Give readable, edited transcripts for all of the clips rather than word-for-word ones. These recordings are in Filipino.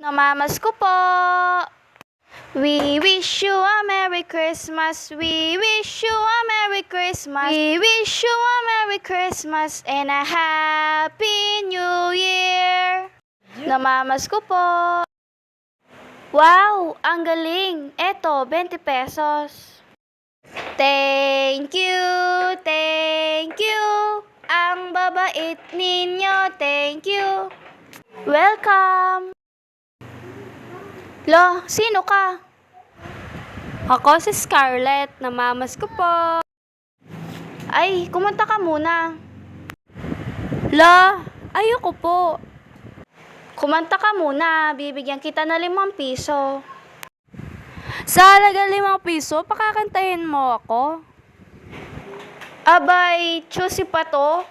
Namamas ko po. We wish you a Merry Christmas. We wish you a Merry Christmas. We wish you a Merry Christmas and a Happy New Year. Namamas ko po. Wow, ang galing. Eto, 20 pesos. Thank you, thank you. Ang babait ninyo, thank you. Welcome. Lo, sino ka? Ako si Scarlett, namamas ko po. Ay, kumanta ka muna. La, ayoko po. Kumanta ka muna, bibigyan kita na 5 piso. Sa halagang 5 piso, pakakantahin mo ako? Abay, choosy pa to.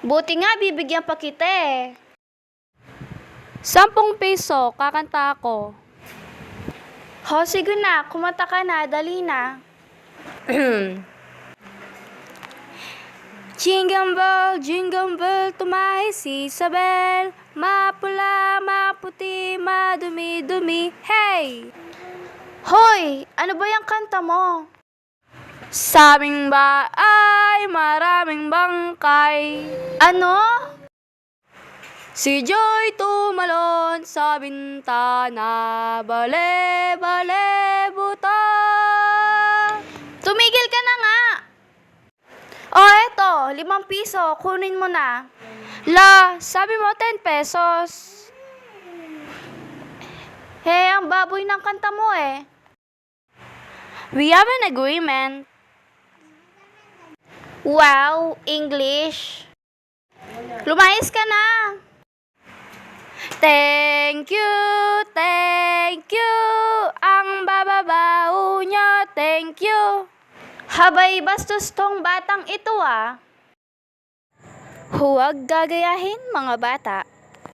Buti nga, bibigyan pa kita eh. 10 piso, kakanta ako. Ho, sige na, kumanta ka na, dali na. Jingle bell, tumahi si Isabel. Mapula, maputi, madumi-dumi, hey! Hoy, ano ba yung kanta mo? Sa aming bahay, maraming bangkay. Ano? Si Joy tumalon sa bintana, bale, bale, buta. Tumigil ka na nga! O, eto, 5 piso, kunin mo na. La, sabi mo 10 pesos. Hey, ang baboy ng kanta mo eh. We have an agreement. Wow, English. Lumayas ka na. Thank you, thank you. Ang bababaw niya, thank you. Habay bastos tong batang ito ah. Huwag gagayahin mga bata.